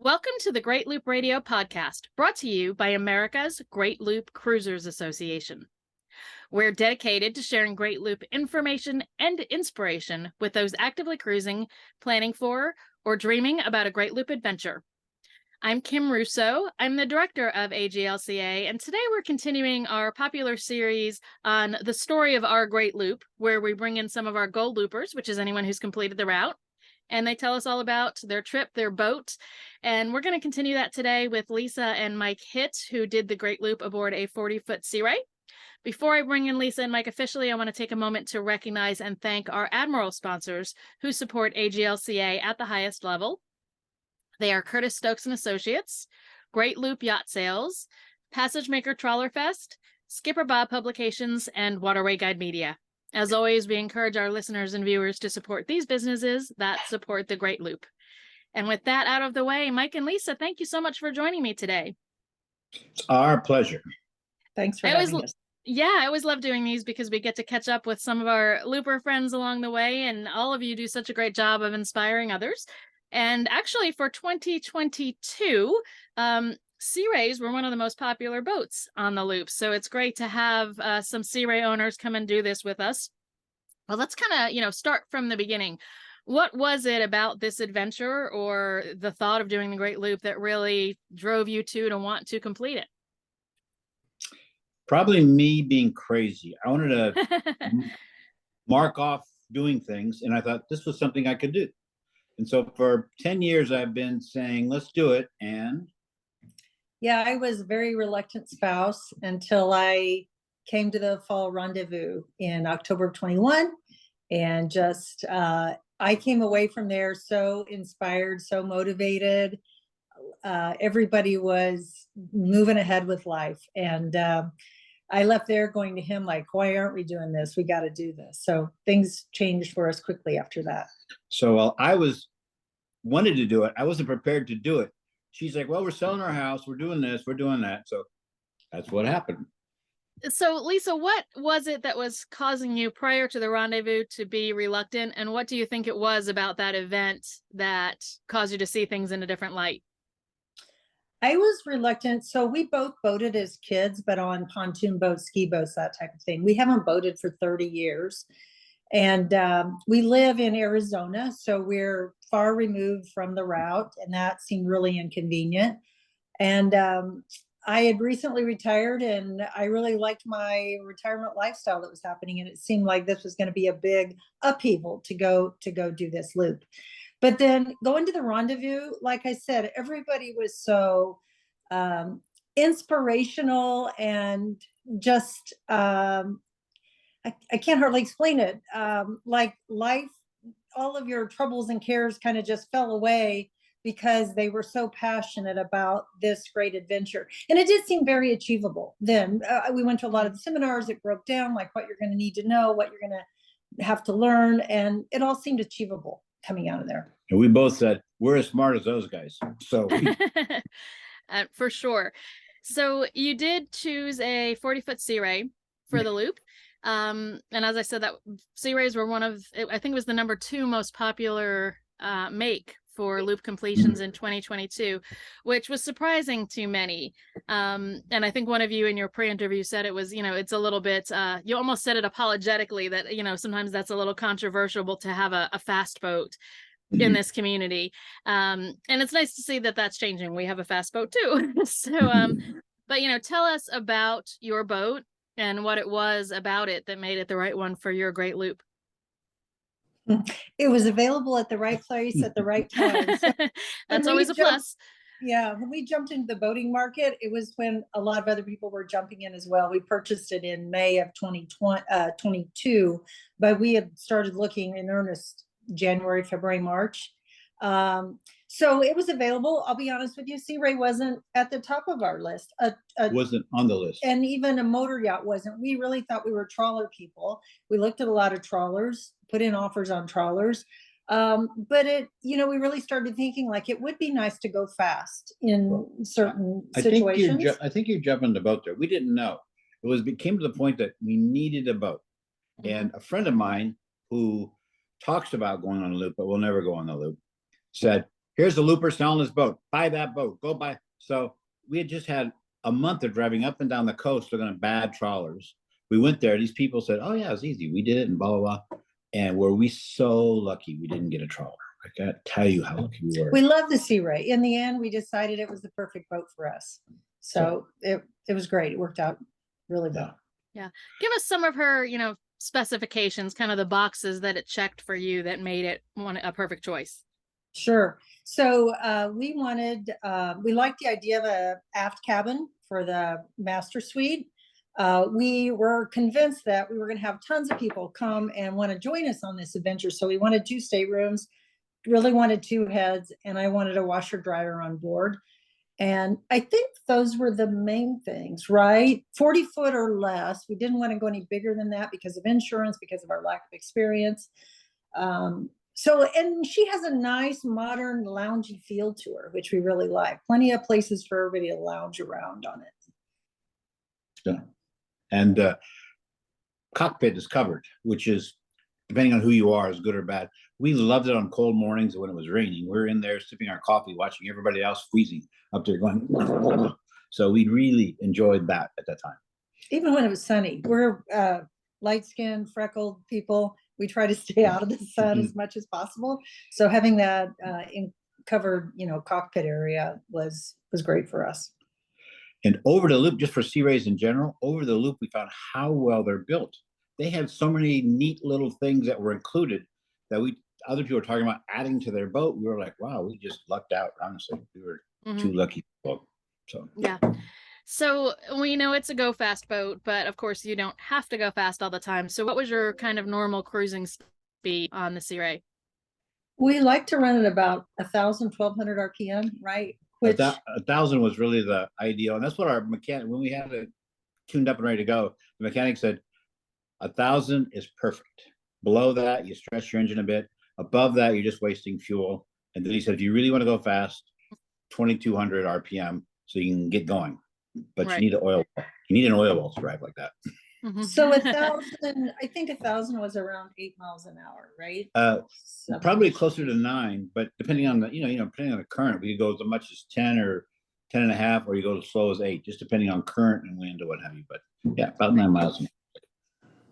Welcome to the Great Loop Radio podcast, brought to you by America's Great Loop Cruisers Association. We're dedicated to sharing Great Loop information and inspiration with those actively cruising, planning for, or dreaming about a Great Loop adventure. I'm Kim Russo. I'm the director of AGLCA, and today we're continuing our popular series on the story of our Great Loop, where we bring in some of our Gold Loopers, which is anyone who's completed the route, and they tell us all about their trip, their boat. And we're going to continue that today with Lisa and Mike Hitt, who did the Great Loop aboard a 40-foot Sea Ray. Before I bring in Lisa and Mike officially, I want to take a moment to recognize and thank our Admiral sponsors who support AGLCA at the highest level. They are Curtis Stokes and Associates, Great Loop Yacht Sales, Passage Maker Trawler Fest, Skipper Bob Publications, and Waterway Guide Media. As always, we encourage our listeners and viewers to support these businesses that support the Great Loop. And with that out of the way, Mike and Lisa, thank you so much for joining me today. It's our pleasure. Thanks for having us. Yeah, I always love doing these because we get to catch up with some of our Looper friends along the way, and all of you do such a great job of inspiring others. And actually, for 2022, Sea Rays were one of the most popular boats on the Loop. So it's great to have some Sea Ray owners come and do this with us. Well, let's kind of, start from the beginning. What was it about this adventure or the thought of doing the Great Loop that really drove you to want to complete it? Probably me being crazy. I wanted to mark off doing things, and I thought this was something I could do. And so for 10 years, I've been saying, let's do it. And yeah, I was a very reluctant spouse until I came to the fall rendezvous in October of 21. And just, I came away from there so inspired, so motivated. Everybody was moving ahead with life. And I left there going to him like, why aren't we doing this? We got to do this. So things changed for us quickly after that. So while I wanted to do it, I wasn't prepared to do it. She's like, well, we're selling our house. We're doing this. We're doing that. So that's what happened. So Lisa, what was it that was causing you prior to the rendezvous to be reluctant? And what do you think it was about that event that caused you to see things in a different light? I was reluctant. So we both boated as kids, but on pontoon boats, ski boats, that type of thing. We haven't boated for 30 years. And we live in Arizona, so we're far removed from the route, and that seemed really inconvenient. And I had recently retired, and I really liked my retirement lifestyle that was happening, and it seemed like this was going to be a big upheaval to go do this loop. But then going to the rendezvous, like I said, everybody was so inspirational and just I can't hardly explain it. Like life, all of your troubles and cares kind of just fell away because they were so passionate about this great adventure. And it did seem very achievable then. We went to a lot of seminars. It broke down like what you're going to need to know, what you're going to have to learn. And it all seemed achievable coming out of there. And we both said, we're as smart as those guys. So for sure. So you did choose a 40-foot Sea Ray for the loop. And as I said, that Sea Rays were one of, I think it was the #2 most popular make for loop completions in 2022, which was surprising to many. And I think one of you in your pre-interview said it was, it's a little bit, you almost said it apologetically that, sometimes that's a little controversial to have a fast boat in this community. And it's nice to see that that's changing. We have a fast boat too. So, but, tell us about your boat and what it was about it that made it the right one for your Great Loop. It was available at the right place at the right time. So that's always a plus. Yeah, when we jumped into the boating market, it was when a lot of other people were jumping in as well. We purchased it in May of 2022, but we had started looking in earnest January, February, March. So it was available. I'll be honest with you, Sea Ray wasn't at the top of our list. Wasn't on the list. And even a motor yacht wasn't. We really thought we were trawler people. We looked at a lot of trawlers, put in offers on trawlers. But we really started thinking like it would be nice to go fast in certain situations. I think you're jumping the boat there. We didn't know. It came to the point that we needed a boat. And a friend of mine who talks about going on a loop, but will never go on the loop, said, here's the looper selling his boat. Buy that boat. Go buy. So we had just had a month of driving up and down the coast looking at bad trawlers. We went there. These people said, "Oh yeah, it's easy. We did it," and blah blah blah. And were we so lucky we didn't get a trawler? I can't tell you how lucky we were. We love the Sea Ray. In the end, we decided it was the perfect boat for us. So it was great. It worked out really well. Yeah. Give us some of her, specifications, kind of the boxes that it checked for you that made it a perfect choice. Sure. So we liked the idea of a aft cabin for the master suite. We were convinced that we were going to have tons of people come and want to join us on this adventure. So we wanted 2 staterooms, really wanted 2 heads, and I wanted a washer dryer on board. And I think those were the main things, right? 40 foot or less. We didn't want to go any bigger than that because of insurance, because of our lack of experience. And she has a nice modern loungy feel to her, which we really like. Plenty of places for everybody to lounge around on it. Yeah. And cockpit is covered, which is, depending on who you are, is good or bad. We loved it on cold mornings when it was raining. We're in there sipping our coffee, watching everybody else freezing up there going. So we really enjoyed that at that time. Even when it was sunny. We're light-skinned, freckled people. We try to stay out of the sun as much as possible. So having that covered, cockpit area was great for us. And over the loop, just for Sea Rays in general, over the loop, we found how well they're built. They had so many neat little things that were included that other people were talking about adding to their boat. We were like, wow, we just lucked out. Honestly, we were too lucky. So yeah. So we know it's a go fast boat, but of course you don't have to go fast all the time. So what was your kind of normal cruising speed on the Sea Ray? We like to run at about 1,000, 1,200 RPM, right? Which 1,000 was really the ideal. And that's what our mechanic, when we had it tuned up and ready to go, the mechanic said, 1,000 is perfect. Below that, you stretch your engine a bit. Above that, you're just wasting fuel. And then he said, if you really want to go fast, 2,200 RPM, so you can get going. But right. You need an oil well to drive like that. So 1,000, I think 1,000 was around 8 miles an hour, right? Probably closer to 9, but depending on the, depending on the current, we could go as much as 10 or 10 and a half, or you go as slow as 8, just depending on current and wind or what have you. But yeah, about 9 miles an hour.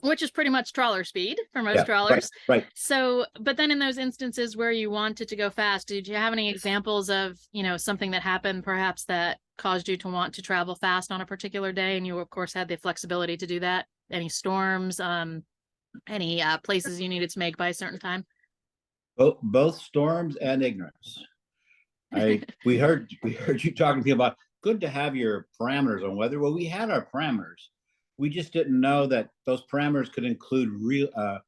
Which is pretty much trawler speed for most trawlers. Right. So, but then in those instances where you wanted to go fast, did you have any examples of, something that happened perhaps that caused you to want to travel fast on a particular day? And you, of course, had the flexibility to do that. Any storms, any places you needed to make by a certain time? Both storms and ignorance. We heard you talking to people about good to have your parameters on weather. Well, we had our parameters. We just didn't know that those parameters could include a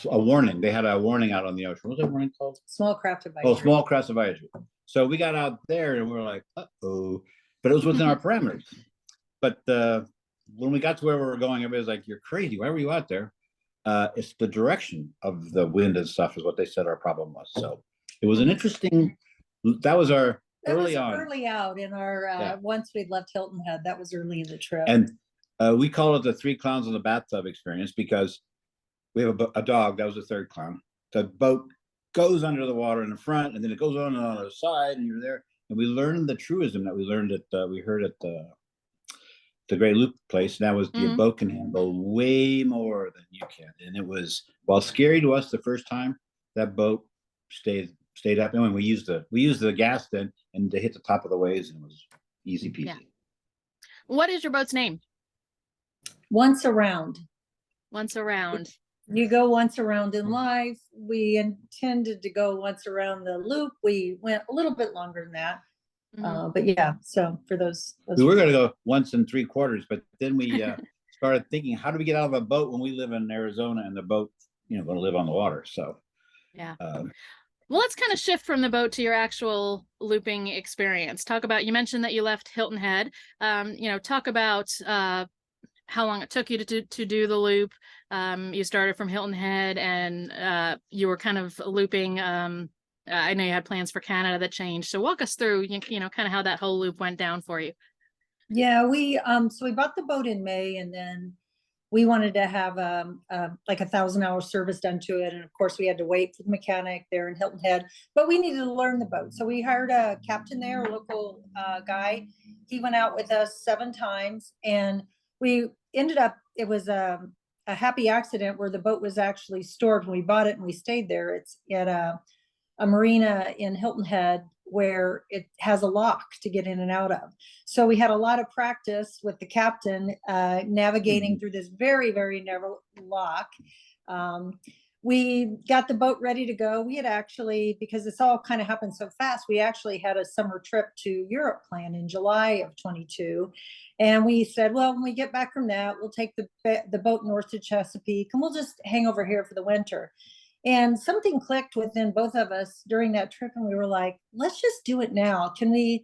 warning. They had a warning out on the ocean. What was that warning called? Small craft advisory. Oh, small craft advisory. So we got out there and we were like, uh-oh. But it was within our parameters. But when we got to where we were going, everybody was like, you're crazy. Why were you out there? It's the direction of the wind and stuff is what they said our problem was. So it was an interesting, that was our early out in our, once we'd left Hilton Head, that was early in the trip. And we call it the 3 clowns in the bathtub experience because we have a dog. That was the 3rd clown. The boat goes under the water in the front, and then it goes on the other side, and you're there. And we learned the truism that we learned we heard at the Great Loop place. And that was your boat can handle way more than you can. And it was, while scary to us the first time, that boat stayed up. And when we used the gas then and to hit the top of the waves, and it was easy peasy. Yeah. What is your boat's name? Once Around. Once Around. You go once around in life. We intended to go once around the loop. We went a little bit longer than that. But yeah, so for those we were going to go once and 3/4, but then we started thinking, how do we get out of a boat when we live in Arizona and the boat, going to live on the water? So yeah. Well, let's kind of shift from the boat to your actual looping experience. Talk about, you mentioned that you left Hilton Head. Talk about how long it took you to do the loop. You started from Hilton Head and you were kind of looping. I know you had plans for Canada that changed. So walk us through, kind of how that whole loop went down for you. Yeah, we bought the boat in May, and then we wanted to have like 1,000-hour service done to it. And of course we had to wait for the mechanic there in Hilton Head, but we needed to learn the boat. So we hired a captain there, a local guy. He went out with us 7 times, and we ended up, it was a happy accident where the boat was actually stored when we bought it and we stayed there. It's at a marina in Hilton Head where it has a lock to get in and out of. So we had a lot of practice with the captain navigating through this very, very narrow lock. We got the boat ready to go. We had actually, because this all kind of happened so fast, we actually had a summer trip to Europe planned in July of 22. And we said, well, when we get back from that, we'll take the boat north to Chesapeake and we'll just hang over here for the winter. And something clicked within both of us during that trip, and we were like, let's just do it now. Can we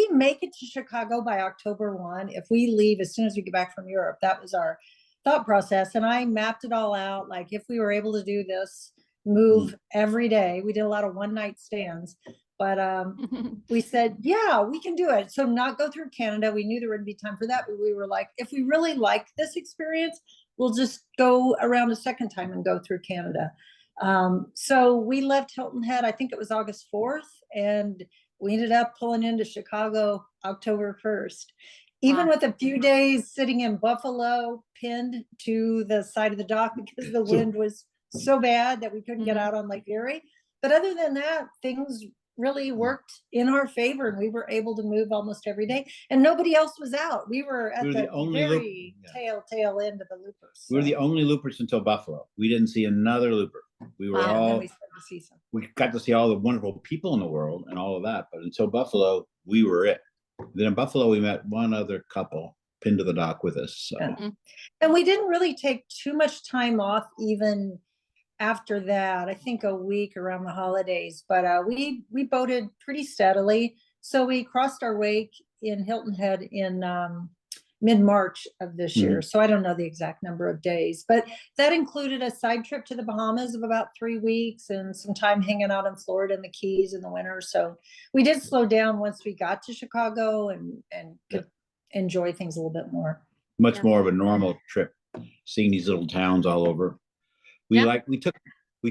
make it to Chicago by October 1 if we leave as soon as we get back from Europe? That was our thought process. And I mapped it all out. Like, if we were able to do this move every day, we did a lot of one-night stands, but we said, yeah, we can do it. So not go through Canada. We knew there would be time for that, but we were like, if we really like this experience, we'll just go around a second time and go through Canada. So we left Hilton Head, I think it was August 4th, and we ended up pulling into Chicago October 1st. Even with a few days sitting in Buffalo, pinned to the side of the dock because the wind was so bad that we couldn't get out on Lake Erie. But other than that, things really worked in our favor, and we were able to move almost every day, and nobody else was out. We were at the only very tail end of the loopers. We were the only loopers until Buffalo. We didn't see another looper. We were all, we got to see all the wonderful people in the world and all of that, but until Buffalo, we were it. Then in Buffalo, we met one other couple pinned to the dock with us. So. Yeah. And we didn't really take too much time off even after that. I think a week around the holidays, but we boated pretty steadily. So we crossed our wake in Hilton Head in mid-March of this year. So I don't know the exact number of days, but that included a side trip to the Bahamas of about 3 weeks and some time hanging out in Florida and the Keys in the winter. So we did slow down once we got to Chicago and could enjoy things a little bit more. Much more of a normal trip, seeing these little towns all over. We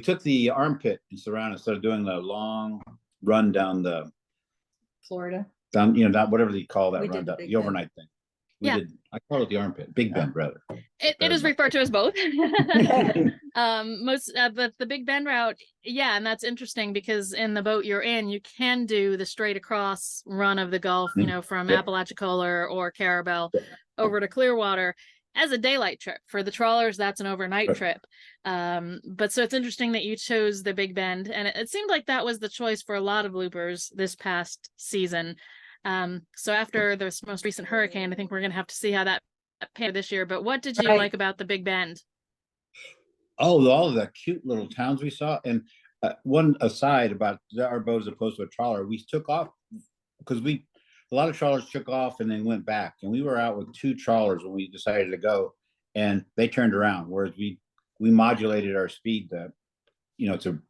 took the armpit and surrounded instead of doing the long run down the Florida. Down, whatever they call that run, the overnight thing. I call it the armpit, Big Bend rather. It is referred to as both. But the Big Bend route, and that's interesting because in the boat you're in, you can do the straight across run of the Gulf, from Apalachicola or Carabel over to Clearwater as a daylight trip. For the trawlers, that's an overnight trip. But so it's interesting that you chose the Big Bend, and it seemed like that was the choice for a lot of loopers this past season. So after this most recent hurricane, I think we're going to have to see how that panned this year. But what did you like about the Big Bend? Oh, all of the cute little towns we saw. And one aside about our boat as opposed to a trawler, we took off because a lot of trawlers took off and then went back. And we were out with 2 trawlers when we decided to go, and they turned around. Whereas we modulated our speed to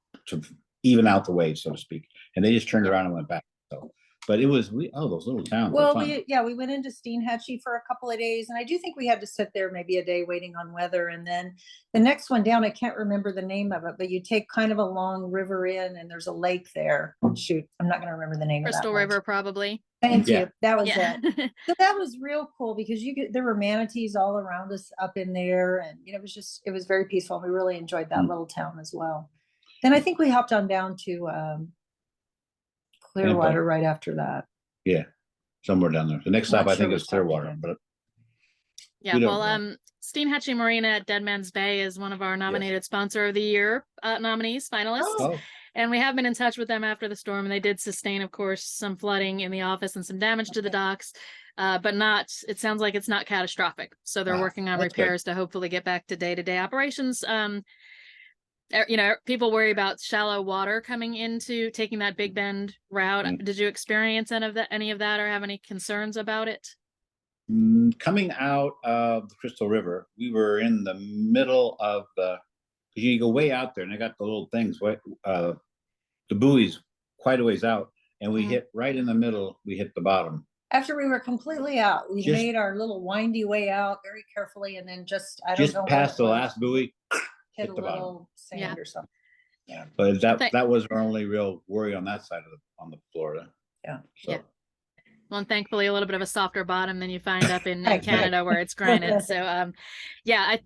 even out the waves, so to speak. And they just turned around and went back. So. But it was those little towns. Well, we went into Steenhatchee for a couple of days, and I do think we had to sit there maybe a day waiting on weather. And then the next one down, I can't remember the name of it, but you take kind of a long river in, and there's a lake there. Shoot, I'm not going to remember the name. Crystal of that River, one. probably. Thank you. That was it. So that was real cool because there were manatees all around us up in there, and it was very peaceful. We really enjoyed that little town as well. Then I think we hopped on down to Clearwater right after that. Yeah, somewhere down there. The next stop I think is Clearwater, but Steenhatchee Marina at Dead Man's Bay is one of our nominated Sponsor of the Year finalists. And we have been in touch with them after the storm, and they did sustain, of course, some flooding in the office and some damage to the docks, but it sounds like it's not catastrophic. So they're working on repairs to hopefully get back to day-to-day operations. People worry about shallow water coming into taking that Big Bend route. Did you experience any of that or have any concerns about it? Coming out of the Crystal River, we were in the middle of you go way out there, and they got the little things, the buoys quite a ways out, and we hit right in the middle, we hit the bottom. After we were completely out, we Just- made our little windy way out very carefully, and then I don't Just know what past it the was, last buoy, hit a hit the bottom. little sand Yeah. or something. Yeah. But Thank- that was our only real worry on that side of on the Florida. Yeah. So. Yeah. Well, and thankfully a little bit of a softer bottom than you find up in Right, Canada where it's granite. So,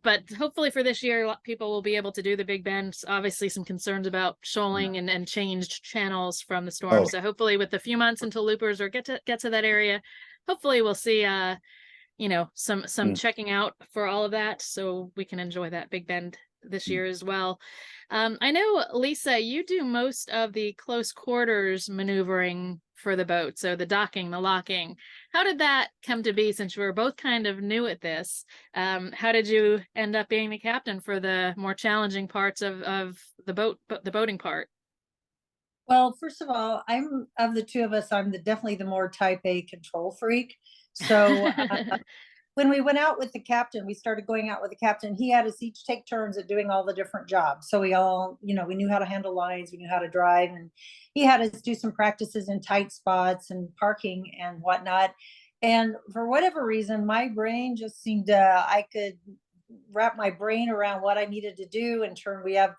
but hopefully for this year, people will be able to do the Big Bend. Obviously some concerns about shoaling and changed channels from the storm. Oh. So hopefully with a few months until loopers or get to that area, hopefully we'll see, some checking out for all of that. So we can enjoy that Big Bend this year as well. I know, Lisa, you do most of the close quarters maneuvering for the boat. So the docking, the locking. How did that come to be, since you were both kind of new at this? How did you end up being the captain for the more challenging parts of the boating part? Well, first of all, I'm of the two of us, I'm definitely the more type A control freak. So when we went out with the captain, we started going out with the captain. He had us each take turns at doing all the different jobs. So we all, we knew how to handle lines, we knew how to drive, and he had us do some practices in tight spots and parking and whatnot. And for whatever reason, my brain just seemed I could wrap my brain around what I needed to do in turn. We have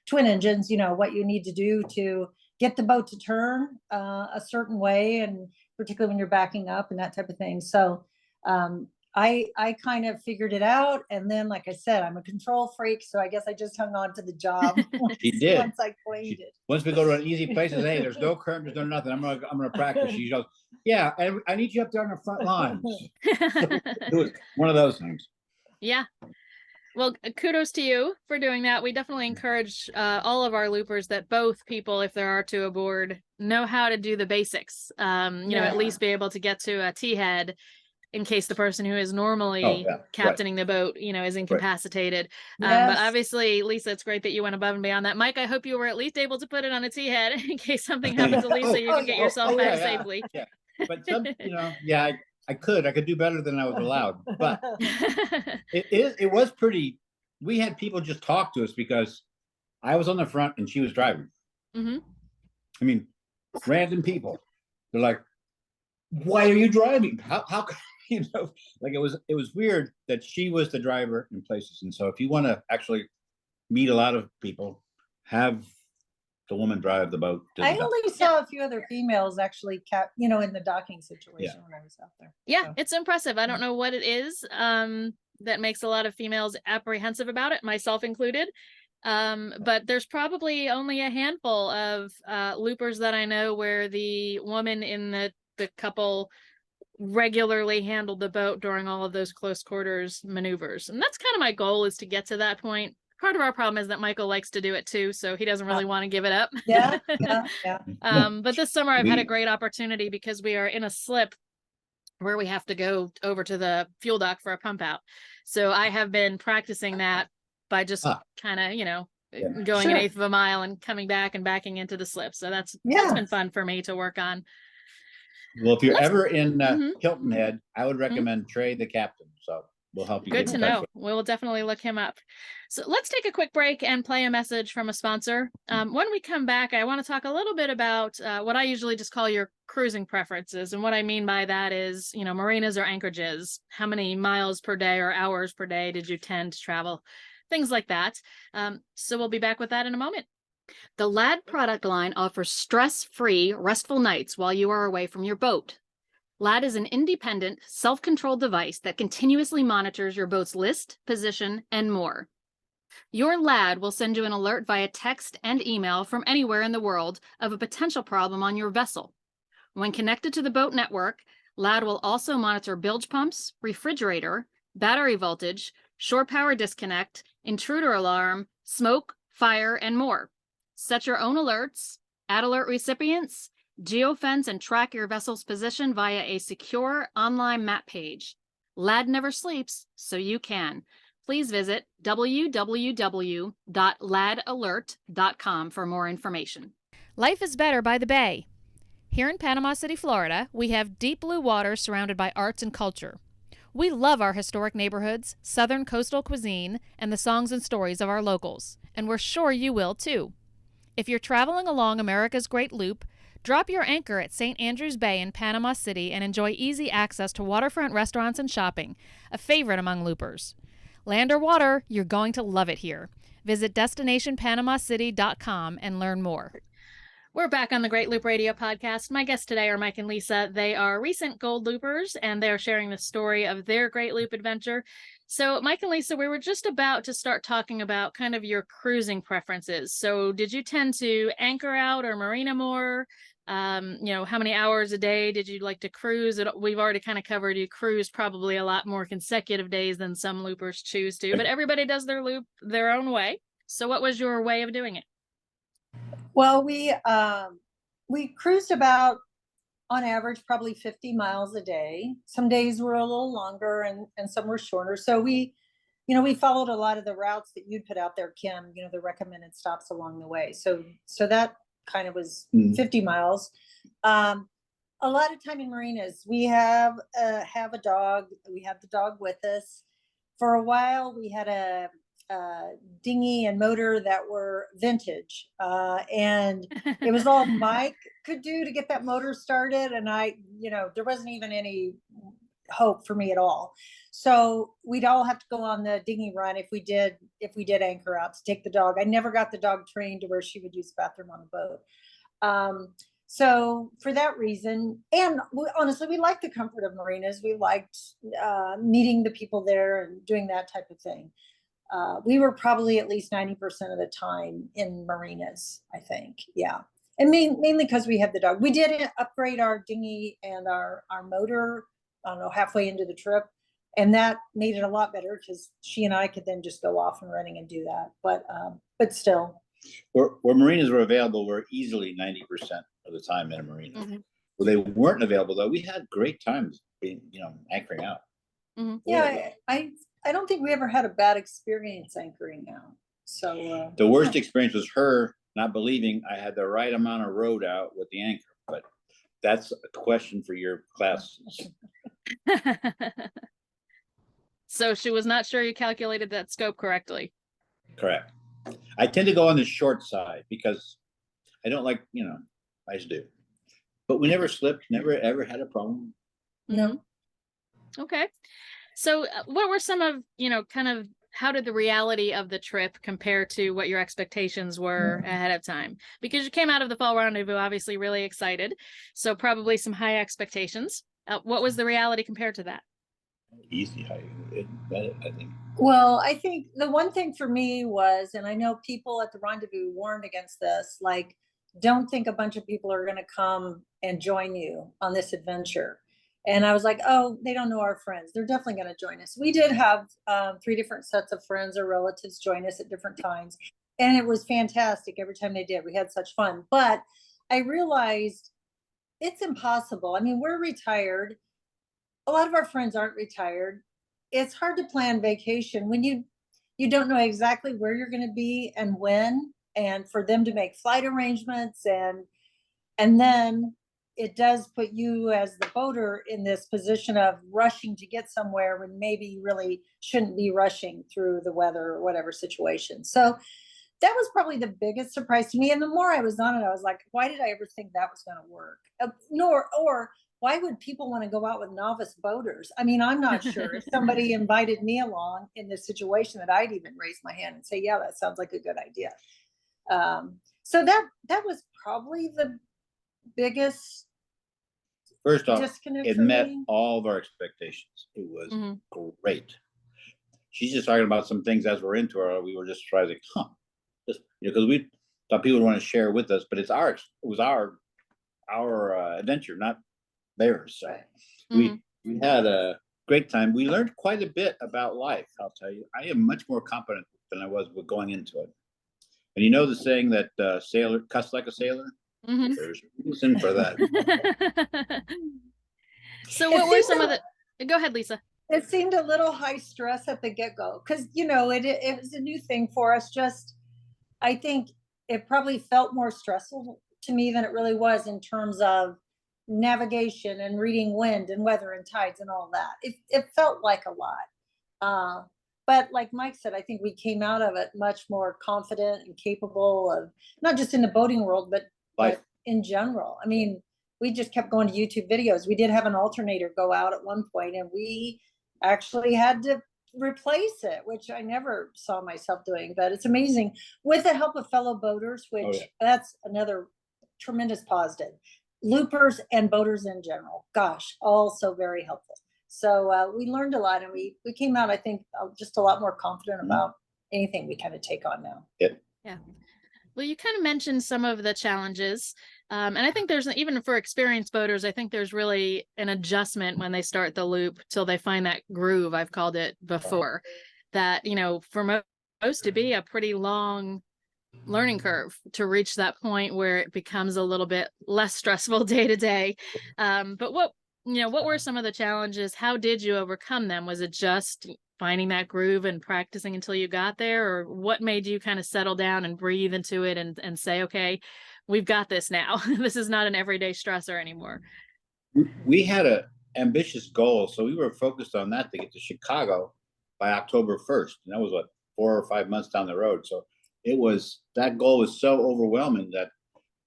twin engines, what you need to do to get the boat to turn a certain way, and particularly when you're backing up and that type of thing. So I kind of figured it out. And then, like I said, I'm a control freak. So I guess I just hung on to the job She did. once I coined it. Once we go to an easy place, says, hey, there's no current, there's no nothing. I'm gonna practice. She goes, yeah, I need you up there on the front lines. It was one of those things. Yeah. Well, kudos to you for doing that. We definitely encourage all of our loopers that both people, if there are two aboard, know how to do the basics. At least be able to get to a T head in case the person who is normally captaining the boat, is incapacitated. Yes. But obviously, Lisa, it's great that you went above and beyond that. Mike, I hope you were at least able to put it on a T head in case something happened to Lisa, you can get yourself back safely. Yeah. But I could do better than I was allowed, but it was pretty, we had people just talk to us because I was on the front and she was driving. Mm-hmm. I mean, random people, they're like, why are you driving? How like it was weird that she was the driver in places. And so if you want to actually meet a lot of people, have the woman drive the boat. I only saw a few other females actually in the docking situation when I was out there. Yeah, so. It's impressive. I don't know what it is that makes a lot of females apprehensive about it, myself included. But there's probably only a handful of loopers that I know where the woman in the couple regularly handled the boat during all of those close quarters maneuvers. And that's kind of my goal, is to get to that point. Part of our problem is that Michael likes to do it too, so he doesn't really want to give it up. Yeah. But this summer I've had a great opportunity because we are in a slip where we have to go over to the fuel dock for a pump out. So I have been practicing that by just kind of, going an eighth of a mile and coming back and backing into the slip. So that's been fun for me to work on. Well, if you're ever in Hilton Head, I would recommend Trey, the captain. So we'll help you. Good to know. We will definitely look him up. So let's take a quick break and play a message from a sponsor. When we come back, I want to talk a little bit about what I usually just call your cruising preferences. And what I mean by that is, marinas or anchorages. How many miles per day or hours per day did you tend to travel? Things like that. So we'll be back with that in a moment. The LAD product line offers stress-free, restful nights while you are away from your boat. LAD is an independent, self-controlled device that continuously monitors your boat's list, position, and more. Your LAD will send you an alert via text and email from anywhere in the world of a potential problem on your vessel. When connected to the boat network, LAD will also monitor bilge pumps, refrigerator, battery voltage, shore power disconnect, intruder alarm, smoke, fire, and more. Set your own alerts, add alert recipients, geofence and track your vessel's position via a secure online map page. LAD never sleeps, so you can. Please visit www.ladalert.com for more information. Life is better by the bay. Here in Panama City, Florida, we have deep blue water surrounded by arts and culture. We love our historic neighborhoods, southern coastal cuisine, and the songs and stories of our locals, and we're sure you will too. If you're traveling along America's Great Loop, Drop your anchor at St. Andrews Bay in Panama City and enjoy easy access to waterfront restaurants and shopping, a favorite among loopers. Land or water, you're going to love it here. Visit destinationpanamacity.com and learn more. We're back on the Great Loop Radio podcast. My guests today are Mike and Lisa. They are recent Gold Loopers, and they are sharing the story of their Great Loop adventure. So, Mike and Lisa, we were just about to start talking about kind of your cruising preferences. So, did you tend to anchor out or marina more? How many hours a day did you like to cruise? We've already kind of covered you cruise probably a lot more consecutive days than some loopers choose to, but everybody does their loop their own way. So, what was your way of doing it? Well, we cruised about, on average, probably 50 miles a day. Some days were a little longer and some were shorter. So we followed a lot of the routes that you'd put out there, Kim, the recommended stops along the way. So that kind of was 50 miles. A lot of time in marinas, we have a dog. We have the dog with us. For a while, we had a dinghy and motor that were vintage, and it was all Mike could do to get that motor started, and there wasn't even any hope for me at all. So we'd all have to go on the dinghy run if we did anchor out to take the dog. I never got the dog trained to where she would use the bathroom on the boat. So for that reason, and honestly, we liked the comfort of marinas. We liked meeting the people there and doing that type of thing. We were probably at least 90% of the time in marinas, I think. Yeah. And mainly because we had the dog. We did upgrade our dinghy and our motor, I don't know, halfway into the trip. And that made it a lot better because she and I could then just go off and running and do that. But still. Where marinas were available, we're easily 90% of the time in a marina. Mm-hmm. Where they weren't available, though, we had great times being, anchoring out. Mm-hmm. Yeah, I don't think we ever had a bad experience anchoring out. So the worst experience was her not believing I had the right amount of road out with the anchor, but that's a question for your classes. So she was not sure you calculated that scope correctly. Correct. I tend to go on the short side because I don't like, I just do. But we never slipped, never ever had a problem. No. Okay. So what were some of, kind of how did the reality of the trip compare to what your expectations were ahead of time? Because you came out of the fall rendezvous obviously really excited. So probably some high expectations. What was the reality compared to that? Easy, I think. Well, I think the one thing for me was, and I know people at the rendezvous warned against this, like, don't think a bunch of people are going to come and join you on this adventure. And I was like, oh, they don't know our friends. They're definitely going to join us. We did have 3 different sets of friends or relatives join us at different times. And it was fantastic every time they did. We had such fun. But I realized it's impossible. I mean, we're retired. A lot of our friends aren't retired. It's hard to plan vacation when you don't know exactly where you're going to be and when, and for them to make flight arrangements. And then it does put you as the boater in this position of rushing to get somewhere when maybe you really shouldn't be rushing through the weather or whatever situation. So that was probably the biggest surprise to me. And the more I was on it, I was like, why did I ever think that was going to work? Or why would people want to go out with novice boaters? I mean, I'm not sure. If somebody invited me along in this situation, that I'd even raise my hand and say, yeah, that sounds like a good idea. So that was probably the biggest. First off, it met all of our expectations. It was great. She's just talking about some things as we're into her. We were just trying to, because we thought people would want to share with us, but it was our adventure, not theirs. So we had a great time. We learned quite a bit about life. I'll tell you, I am much more competent than I was with going into it. And you know the saying that sailor cuss like a sailor. Mm-hmm. There's a reason for that. So what were some of the? Go ahead, Lisa. It seemed a little high stress at the get-go because it was a new thing for us. Just, I think it probably felt more stressful to me than it really was in terms of navigation and reading wind and weather and tides and all that. It felt like a lot. But like Mike said, I think we came out of it much more confident and capable of, not just in the boating world, but in general. I mean, we just kept going to YouTube videos. We did have an alternator go out at one point, and we actually had to replace it, which I never saw myself doing, but it's amazing with the help of fellow boaters, which that's another tremendous positive. Loopers and boaters in general, gosh, also very helpful. So we learned a lot, and we came out, I think, just a lot more confident about anything we kind of take on now. Yeah. Well, you kind of mentioned some of the challenges. And I think there's, even for experienced boaters, I think there's really an adjustment when they start the loop till they find that groove, I've called it before, that, you know, for most to be a pretty long learning curve to reach that point where it becomes a little bit less stressful day to day. But what were some of the challenges? How did you overcome them? Was it just finding that groove and practicing until you got there, or what made you kind of settle down and breathe into it and say, okay, we've got this now. This is not an everyday stressor anymore. We had an ambitious goal, so we were focused on that to get to Chicago by October 1st, and that was what, 4 or 5 months down the road. So that goal was so overwhelming that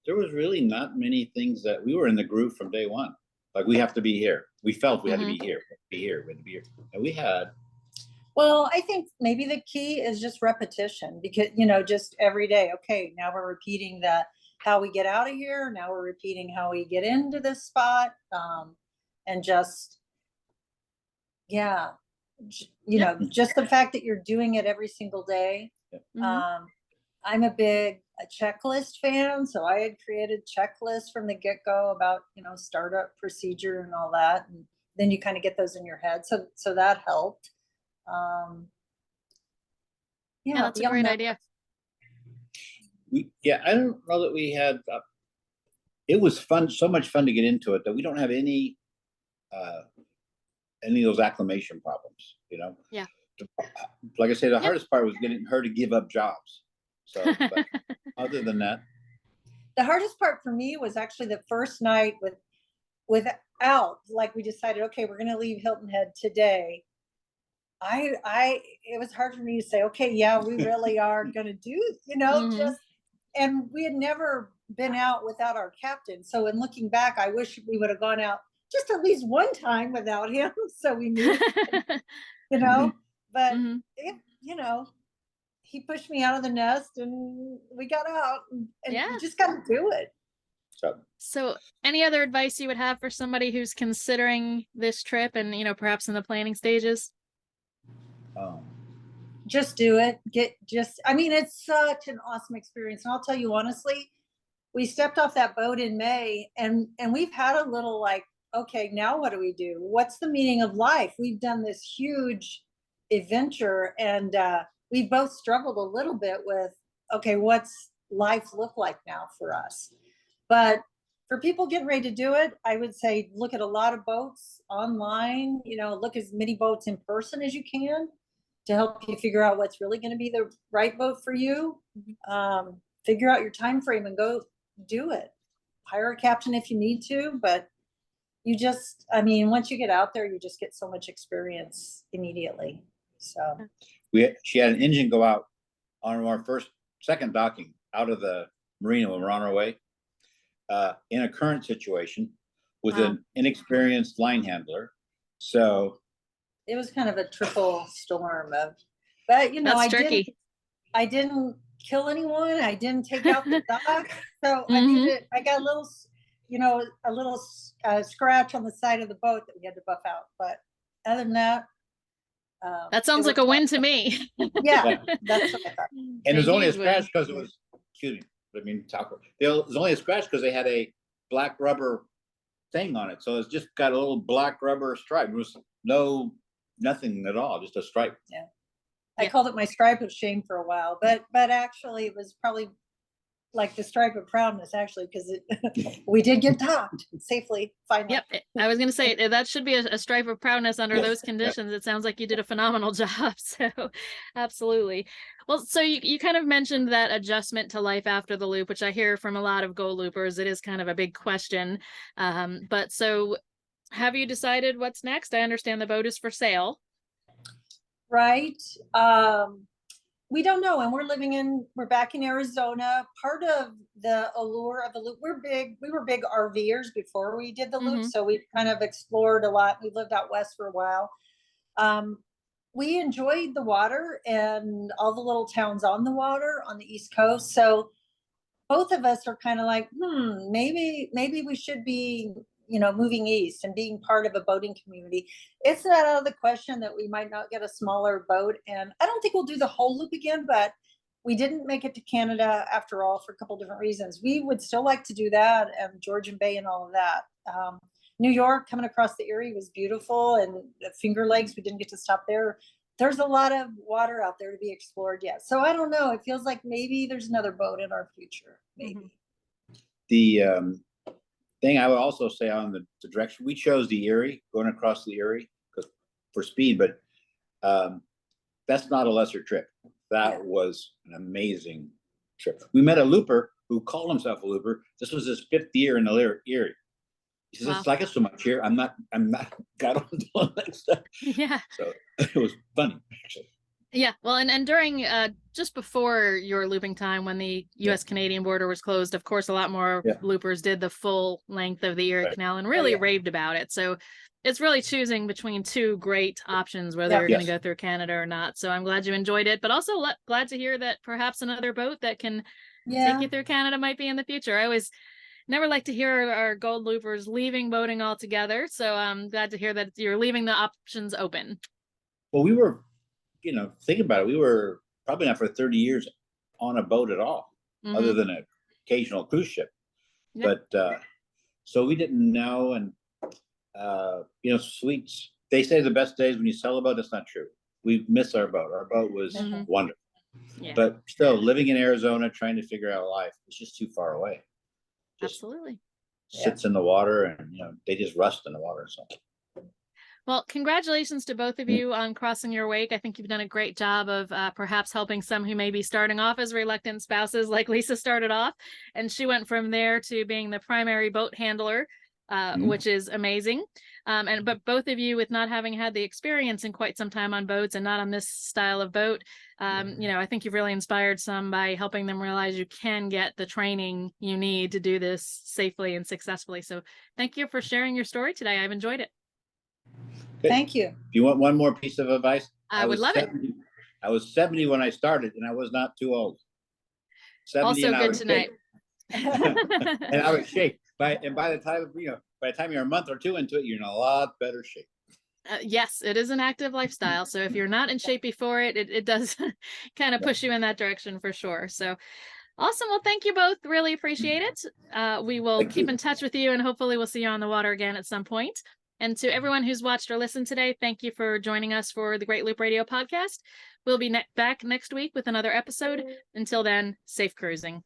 there was really not many things that we were in the groove from day one. Like, we have to be here. We felt we had to be here, we had to be here, and we had. Well, I think maybe the key is just repetition, because, just every day, okay, now we're repeating how we get out of here. Now we're repeating how we get into this spot. And just, just the fact that you're doing it every single day. I'm a big checklist fan, so I had created checklists from the get-go about, startup procedure and all that. And then you kind of get those in your head. So that helped. Yeah, that's a great idea. I don't know that we had. It was fun, so much fun to get into it that we don't have any of those acclimation problems. Yeah. Like I say, the hardest part was getting her to give up jobs. So, but other than that, the hardest part for me was actually the first night without, like, we decided, okay, we're going to leave Hilton Head today. It was hard for me to say, okay, yeah, we really are going to do, and we had never been out without our captain. So in looking back, I wish we would have gone out just at least one time without him. So we knew, but he pushed me out of the nest and we got out, and you just got to do it. So any other advice you would have for somebody who's considering this trip and, perhaps in the planning stages? Just do it. It's such an awesome experience. And I'll tell you honestly, we stepped off that boat in May and we've had a little like, okay, now what do we do? What's the meaning of life? We've done this huge adventure, and we both struggled a little bit with, okay, what's life look like now for us? But for people getting ready to do it, I would say look at a lot of boats online, look as many boats in person as you can to help you figure out what's really going to be the right boat for you. Figure out your time frame and go do it. Hire a captain if you need to, but once you get out there, you just get so much experience immediately. So she had an engine go out on our second docking out of the marina when we're on our way, in a current situation with an inexperienced line handler. So it was kind of a triple storm but I didn't kill anyone. I didn't take out the dock. So I got a little scratch on the side of the boat that we had to buff out. But other than that, that sounds like a win to me. Yeah, that's what I thought. And there's only a scratch because it was, there's only a scratch because they had a black rubber thing on it. So it's just got a little black rubber stripe. It was nothing at all, just a stripe. Yeah. I called it my stripe of shame for a while, but actually it was probably like the stripe of proudness, actually, because we did get docked safely finally. Yep, I was going to say that should be a stripe of proudness under those conditions. It sounds like you did a phenomenal job. So absolutely. Well, so you kind of mentioned that adjustment to life after the loop, which I hear from a lot of Go Loopers. It is kind of a big question. But so have you decided what's next? I understand the boat is for sale. Right. we don't know. And we're back in Arizona. Part of the allure of the loop, we were big RVers before we did the loop. Mhm. So we kind of explored a lot. We lived out west for a while. We enjoyed the water and all the little towns on the water on the East Coast. So both of us are kind of like, maybe we should be, moving east and being part of a boating community. It's not out of the question that we might not get a smaller boat. And I don't think we'll do the whole loop again, but we didn't make it to Canada after all for a couple different reasons. We would still like to do that, and Georgian Bay and all of that. New York, coming across the Erie was beautiful, and the Finger Lakes, we didn't get to stop there. There's a lot of water out there to be explored yet. So I don't know. It feels like maybe there's another boat in our future. Maybe. The thing I would also say on the direction, we chose the Erie, going across the Erie for speed, but that's not a lesser trip. That was an amazing trip. We met a looper who called himself a looper. This was his 5th year in the Erie. He says, "I get so much here. I'm not got on to the next step." Yeah. So it was funny, actually. Yeah, well, and during just before your looping time, when the U.S. Canadian border was closed, of course, a lot more loopers did the full length of the Erie Canal and really raved about it. So it's really choosing between two great options, whether you're going to go through Canada or not. So I'm glad you enjoyed it, but also glad to hear that perhaps another boat that can take you through Canada might be in the future. I always never like to hear our gold loopers leaving boating altogether. So I'm glad to hear that you're leaving the options open. Well, we were, think about it. We were probably not for 30 years on a boat at all, other than an occasional cruise ship. But so we didn't know. And, sweets, they say the best days when you sell a boat. That's not true. We miss our boat. Our boat was wonderful. Yeah. But still, living in Arizona, trying to figure out life, it's just too far away. Absolutely. Sits in the water, and they just rust in the water. So. Well, congratulations to both of you on crossing your wake. I think you've done a great job of perhaps helping some who may be starting off as reluctant spouses, like Lisa started off, and she went from there to being the primary boat handler, which is amazing. But both of you, with not having had the experience in quite some time on boats and not on this style of boat, I think you've really inspired some by helping them realize you can get the training you need to do this safely and successfully. So thank you for sharing your story today. I've enjoyed it. Good. Thank you. If you want one more piece of advice, I would love it. I was 70 when I started, and I was not too old. 70 also good tonight. And I was shape. By the time you're a month or two into it, you're in a lot better shape. Yes, it is an active lifestyle. So if you're not in shape before it does kind of push you in that direction for sure. So awesome. Well, thank you both. Really appreciate it. We will keep in touch with you, and hopefully we'll see you on the water again at some point. And to everyone who's watched or listened today, thank you for joining us for the Great Loop Radio podcast. We'll be back next week with another episode. Until then, safe cruising.